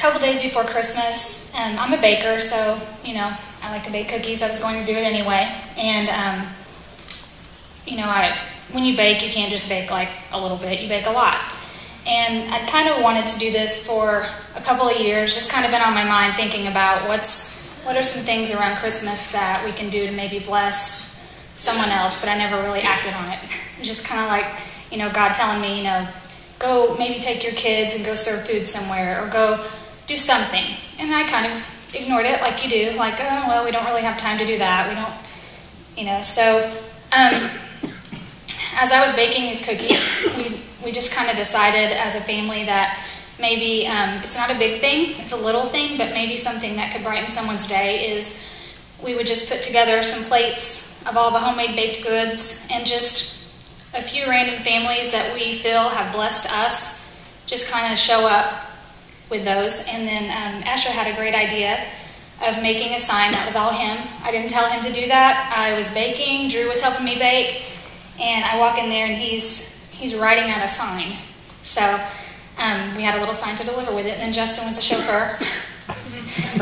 couple days before Christmas. I'm a baker, so, you know, I like to bake cookies. I was going to do it anyway. And, you know, when you bake, you can't just bake like a little bit. You bake a lot. And I kind of wanted to do this for a couple of years, just kind of been on my mind thinking about what are some things around Christmas that we can do to maybe bless someone else, but I never really acted on it. Just kind of like, you know, God telling me, you know, go maybe take your kids and go serve food somewhere, or go do something. And I kind of ignored it like you do, like, oh, well, we don't really have time to do that. We don't, you know, so as I was baking these cookies, we just kind of decided as a family that maybe it's not a big thing, it's a little thing, but maybe something that could brighten someone's day is we would just put together some plates of all the homemade baked goods and just a few random families that we feel have blessed us, just kind of show up with those. And then Asher had a great idea of making a sign that was all him. I didn't tell him to do that. I was baking, Drew was helping me bake, and I walk in there and he's writing out a sign. So we had a little sign to deliver with it, and then Justin was the chauffeur.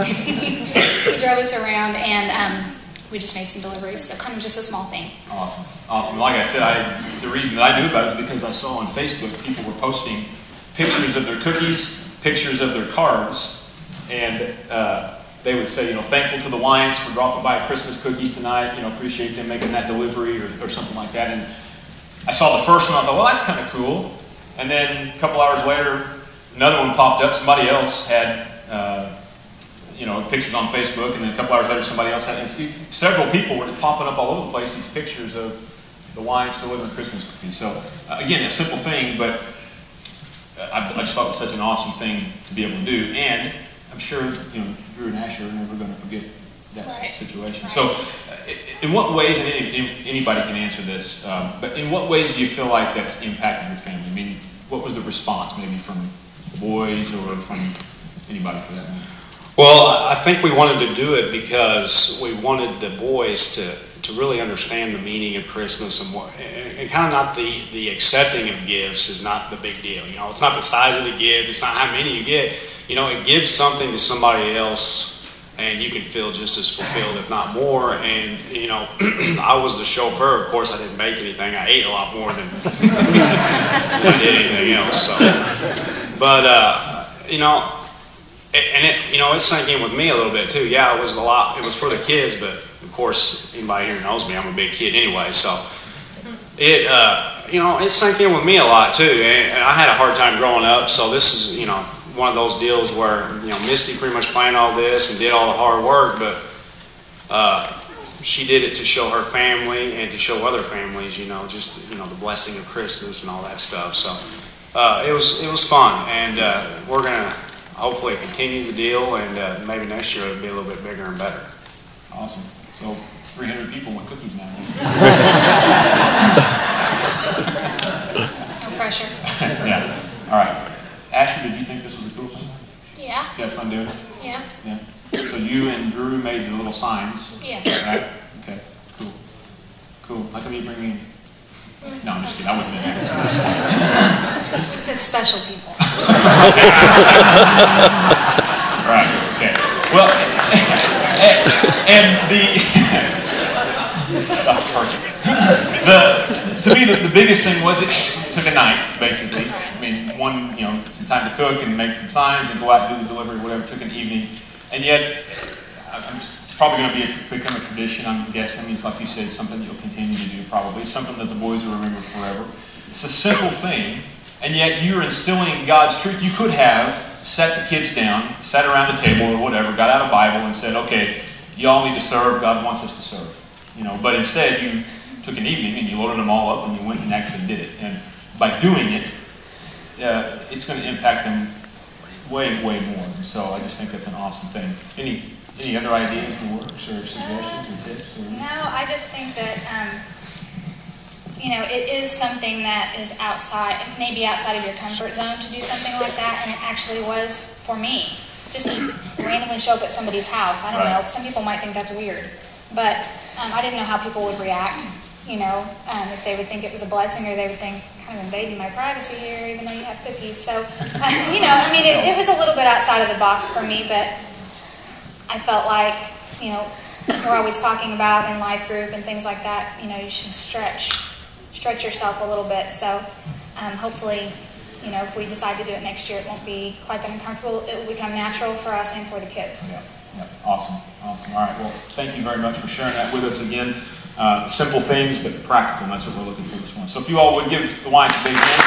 He drove us around, and we just made some deliveries, so kind of just a small thing. Awesome. Awesome. Like I said, the reason that I knew about it is because I saw on Facebook people were posting pictures of their cookies, pictures of their cards, and they would say, you know, thankful to the Wyants for dropping by Christmas cookies tonight, you know, appreciate them making that delivery or something like that. And I saw the first one, I thought, well, that's kind of cool. And then a couple hours later, another one popped up. Somebody else had, you know, pictures on Facebook, and then a couple hours later, somebody else had. And several people were popping up all over the place, these pictures of the Wyants delivering Christmas cookies. So, again, a simple thing, but I just thought it was such an awesome thing to be able to do. And I'm sure, you know, Drew and Asher are never going to forget that situation. Right. So, in what ways, and anybody can answer this, but in what ways do you feel like that's impacted your family? I mean, what was the response, maybe from the boys or from anybody for that matter? Well, I think we wanted to do it because we wanted the boys to really understand the meaning of Christmas and kind of not the accepting of gifts is not the big deal. You know, it's not the size of the gift, it's not how many you get. You know, it gives something to somebody else, and you can feel just as fulfilled, if not more. And, you know, I was the chauffeur. Of course, I didn't make anything. I ate a lot more than I did anything else. So. But, you know, it sank in with me a little bit, too. Yeah, it was a lot. It was for the kids, but, of course, anybody here knows me. I'm a big kid anyway, so it, you know, it sank in with me a lot, too. And I had a hard time growing up, so this is, you know, one of those deals where, you know, Misty pretty much planned all this and did all the hard work, but she did it to show her family and to show other families, you know, just, you know, the blessing of Christmas and all that stuff. So it was fun, and we're gonna hopefully continue the deal, and maybe next year it'll be a little bit bigger and better. Awesome. So 300 people want cookies now. No pressure. Yeah. All right. Asher, did you think this was a cool thing? Yeah. You had fun doing it? Yeah. Yeah. So you and Drew made the little signs. Yeah. Right? Okay. Cool. Cool. How come you bring me? No, I'm just kidding. I wasn't in there. We said special people. Right. Okay. Well, and perfect. To me, the biggest thing was it took a night, basically. I mean, you know, some time to cook and make some signs and go out and do the delivery, whatever. It took an evening, and yet it's probably going to become a tradition. I'm guessing. I mean, it's like you said, something you'll continue to do. Probably something that the boys will remember forever. It's a simple thing, and yet you're instilling God's truth. You could have sat the kids down, sat around the table or whatever, got out a Bible and said, "Okay, you all need to serve. God wants us to serve." You know, but instead you took an evening and you loaded them all up and you went and actually did it. And by doing it, it's going to impact them way, way more. And so I just think that's an awesome thing. Any other ideas or works or suggestions or tips? Or? No, I just think that, you know, it is something that is maybe outside of your comfort zone to do something like that, and it actually was for me. Just to randomly show up at somebody's house. I don't know. Some people might think that's weird. But I didn't know how people would react, you know, if they would think it was a blessing or they would think, kind of invading my privacy here, even though you have cookies. So, you know, I mean, it was a little bit outside of the box for me, but I felt like, you know, we're always talking about in life group and things like that, you know, you should stretch yourself a little bit. So hopefully, you know, if we decide to do it next year, it won't be quite that uncomfortable. It will become natural for us and for the kids. Yeah. Awesome. All right. Well, thank you very much for sharing that with us again. Simple things, but practical. And that's what we're looking for this morning. So if you all would give the Wyatts a big hand.